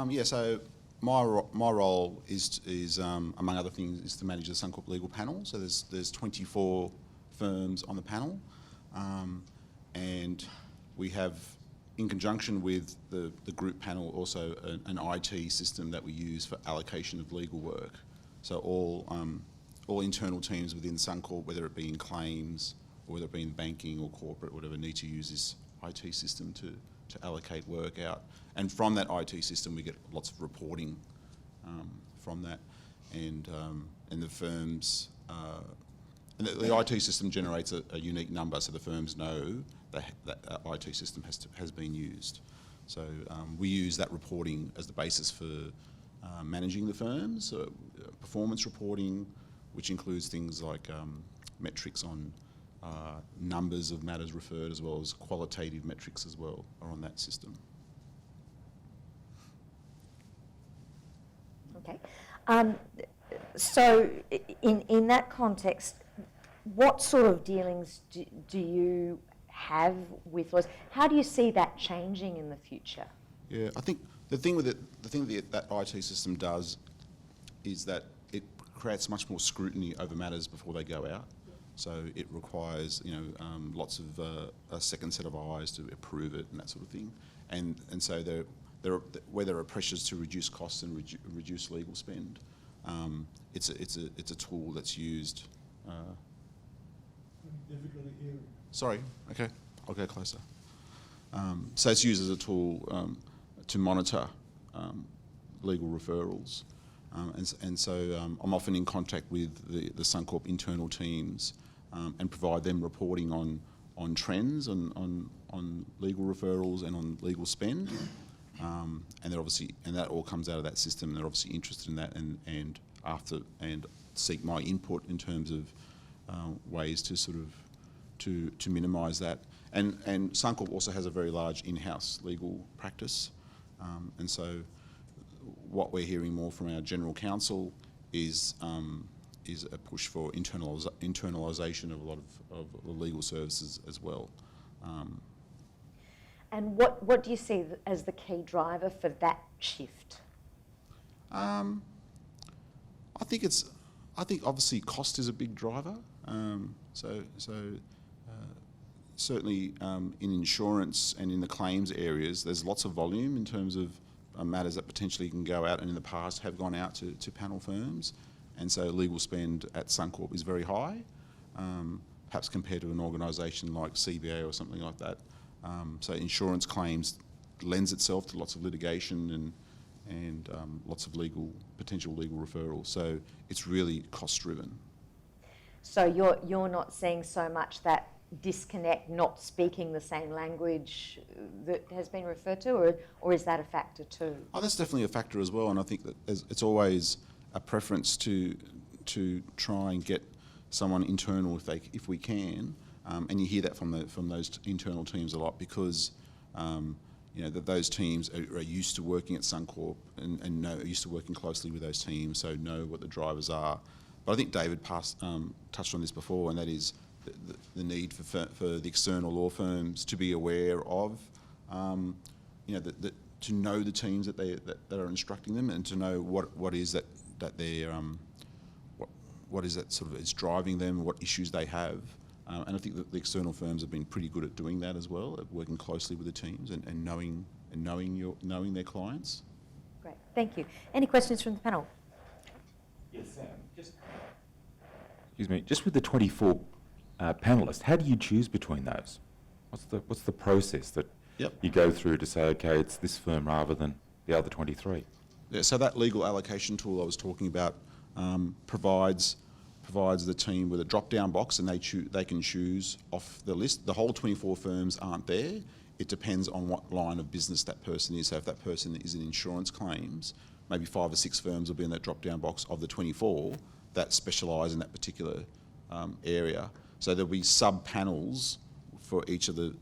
Yeah, so my role is among other things, is to manage the Suncorp legal panel. So there's 24 firms on the panel, and we have, in conjunction with the group panel, also an IT system that we use for allocation of legal work. So all internal teams within Suncorp, whether it be in claims or whether it be in banking or corporate, whatever, need to use this IT system to allocate work out. And from that IT system, we get lots of reporting from that, and the firms. And the IT system generates a unique number, so the firms know that IT system has been used. So we use that reporting as the basis for managing the firms, performance reporting, which includes things like metrics on numbers of matters referred, as well as qualitative metrics as well, are on that system. Okay. So in that context, what sort of dealings do you have with lawyers? How do you see that changing in the future? Yeah, I think the thing with it, that IT system does is that it creates much more scrutiny over matters before they go out. So it requires, lots of a second set of eyes to approve it and that sort of thing. And so where there are pressures to reduce costs and reduce legal spend, it's a tool that's used. Sorry. Okay, I'll go closer. So it's used as a tool to monitor legal referrals, and so I'm often in contact with the Suncorp internal teams and provide them reporting on trends on legal referrals and on legal spend, and that all comes out of that system. And they're obviously interested in that, and seek my input in terms of ways to sort of to minimise that. And Suncorp also has a very large in-house legal practice, and so what we're hearing more from our general counsel is a push for internalisation of a lot of legal services as well. And what do you see as the key driver for that shift? I think obviously cost is a big driver. Certainly in insurance and in the claims areas, there's lots of volume in terms of matters that potentially can go out, and in the past have gone out to panel firms, and so legal spend at Suncorp is very high, perhaps compared to an organisation like CBA or something like that. So insurance claims lends itself to lots of litigation and lots of potential legal referrals. So it's really cost driven. So you're not seeing so much that disconnect, not speaking the same language that has been referred to, or is that a factor too? Oh, that's definitely a factor as well, and I think that it's always a preference to try and get someone internal if we can, and you hear that from those internal teams a lot, because that those teams are used to working at Suncorp and are used to working closely with those teams, so know what the drivers are. But I think David touched on this before, and that is the need for the external law firms to be aware of, to know the teams that are instructing them, and to know what is that they're what is that sort of is driving them, what issues they have, and I think that the external firms have been pretty good at doing that as well, at working closely with the teams and knowing their clients. Great, thank you. Any questions from the panel? Yes, Sam. Just with the 24 panellists, how do you choose between those? What's the process that you go through to say, okay, it's this firm rather than the other 23? Yeah, so that legal allocation tool I was talking about provides the team with a drop-down box, and they can choose off the list. The whole 24 firms aren't there. It depends on what line of business that person is. So if that person is in insurance claims, maybe 5 or 6 firms will be in that drop-down box of the 24 that specialise in that particular area. So there'll be sub-panels for each of the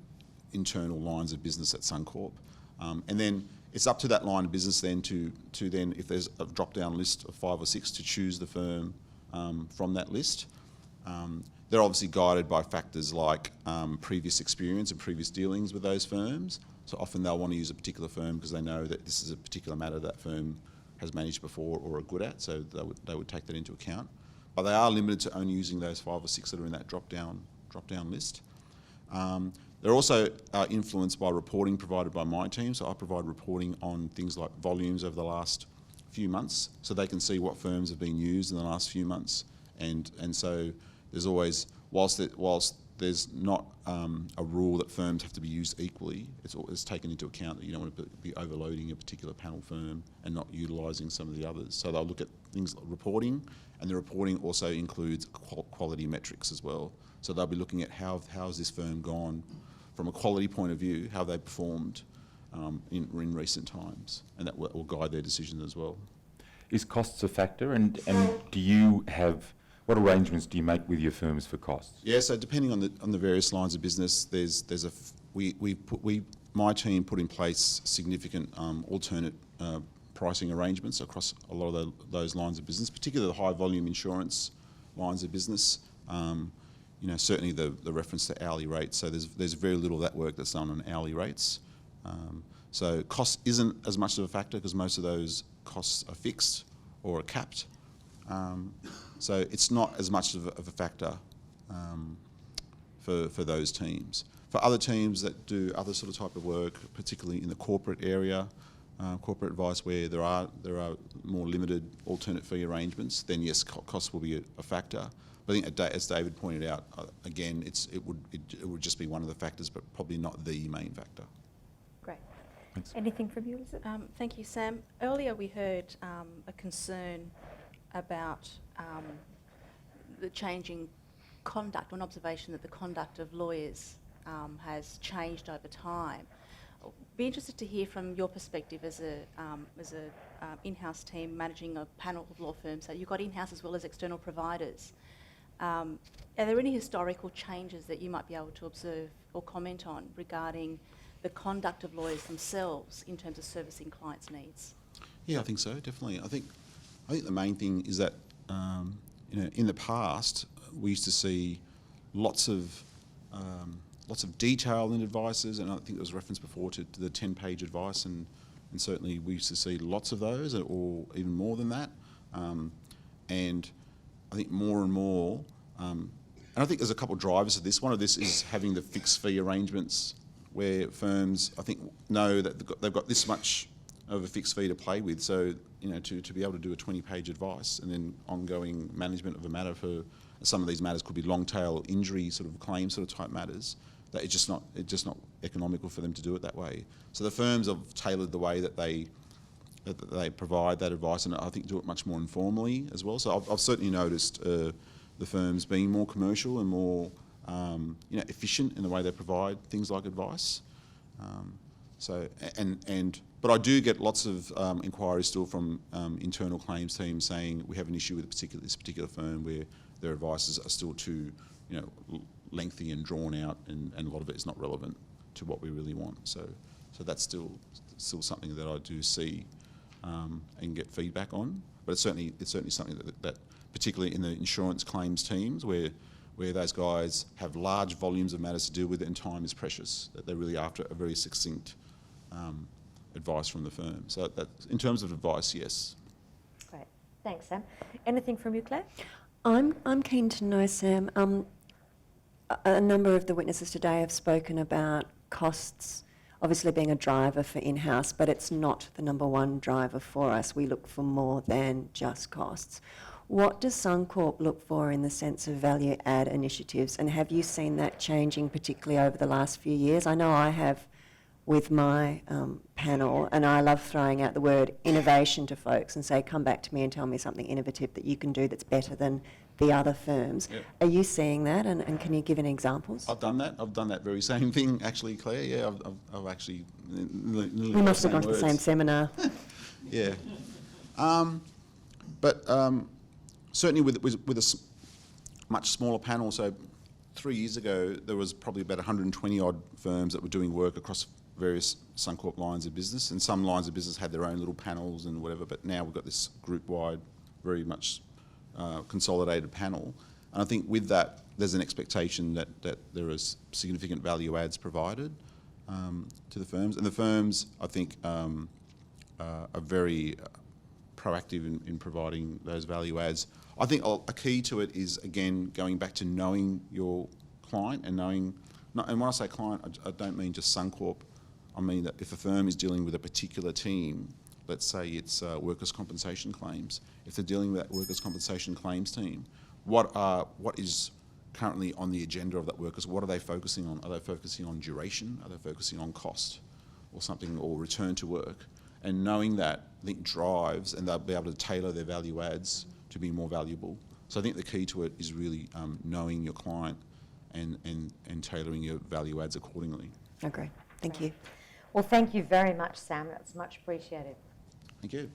internal lines of business at Suncorp. And then it's up to that line of business then to then, if there's a drop-down list of 5 or 6, to choose the firm from that list. They're obviously guided by factors like previous experience and previous dealings with those firms, So often they'll want to use a particular firm because they know that this is a particular matter that firm has managed before or are good at, so they would take that into account. But they are limited to only using those 5 or 6 that are in that drop-down list. They're also influenced by reporting provided by my team, so I provide reporting on things like volumes over the last few months, so they can see what firms have been used in the last few months, and so there's always, whilst there's not a rule that firms have to be used equally, it's taken into account that you don't want to be overloading a particular panel firm and not utilising some of the others. So they'll look at things like reporting, and the reporting also includes quality metrics as well. So they'll be looking at how has this firm gone from a quality point of view, how they performed in recent times, and that will guide their decisions as well. Is costs a factor, and do you have, what arrangements do you make with your firms for costs? Yeah, so depending on the various lines of business, my team put in place significant alternate pricing arrangements across a lot of those lines of business, particularly the high volume insurance lines of business. Certainly the reference to hourly rates. So there's very little of that work that's done on hourly rates. So cost isn't as much of a factor because most of those costs are fixed or are capped. So it's not as much of a factor for those teams. For other teams that do other sort of type of work, particularly in the corporate area, corporate advice where there are more limited alternate fee arrangements, then yes, cost will be a factor. But I think, as David pointed out, again, it would just be one of the factors, but probably not the main factor. Great. Thanks. Anything from you, Elizabeth? Thank you, Sam. Earlier we heard a concern about the changing conduct, or an observation that the conduct of lawyers has changed over time. Be interested to hear from your perspective as a in-house team managing a panel of law firms. So you've got in-house as well as external providers. Are there any historical changes that you might be able to observe or comment on regarding the conduct of lawyers themselves in terms of servicing clients' needs? Yeah, I think so, definitely. I think the main thing is that in the past we used to see lots of detail in advices, and I think there was reference before to the 10-page advice, and certainly we used to see lots of those, or even more than that. And I think more and more, and I think there's a couple of drivers of this. One of this is having the fixed fee arrangements where firms, I think, know that they've got this much of a fixed fee to play with. So, to be able to do a 20-page advice and then ongoing management of a matter for some of these matters could be long tail injury sort of claim sort of type matters, that it's just not economical for them to do it that way. So the firms have tailored the way that they provide that advice, and I think do it much more informally as well. So I've certainly noticed the firms being more commercial and more efficient in the way they provide things like advice. But I do get lots of inquiries still from internal claims teams saying we have an issue with this particular firm where their advices are still too lengthy and drawn out, and a lot of it is not relevant to what we really want. So that's still something that I do see and get feedback on. But it's certainly something that particularly in the insurance claims teams where those guys have large volumes of matters to deal with and time is precious, that they're really after a very succinct advice from the firm. So that, in terms of advice, yes. Great. Thanks, Sam. Anything from you, Claire? I'm keen to know, Sam, a number of the witnesses today have spoken about costs obviously being a driver for in-house, but it's not the number one driver for us. We look for more than just costs. What does Suncorp look for in the sense of value add initiatives, and have you seen that changing particularly over the last few years? I know I have with my panel, and I love throwing out the word innovation to folks and say, come back to me and tell me something innovative that you can do that's better than the other firms. Yep. Are you seeing that, and can you give any examples? I've done that. I've done that very same thing, actually, Claire. Yeah, I've actually... We must have gone to the same seminar. Yeah. But certainly with a much smaller panel, so 3 years ago, there was probably about 120 odd firms that were doing work across various Suncorp lines of business, and some lines of business had their own little panels and whatever, but now we've got this group-wide, very much consolidated panel. And I think with that, there's an expectation that there is significant value adds provided. to the firms. And the firms, I think, are very proactive in providing those value adds. I think a key to it is, again, going back to knowing your client and knowing, and when I say client, I don't mean just Suncorp. I mean that if a firm is dealing with a particular team, let's say it's workers' compensation claims, if they're dealing with that workers' compensation claims team, what is currently on the agenda of that workers? What are they focusing on? Are they focusing on duration? Are they focusing on cost or something, or return to work? And knowing that, I think, drives, and they'll be able to tailor their value adds to be more valuable. So I think the key to it is really knowing your client and tailoring your value adds accordingly. Agree. Thank you. Well, thank you very much, Sam. That's much appreciated. Thank you.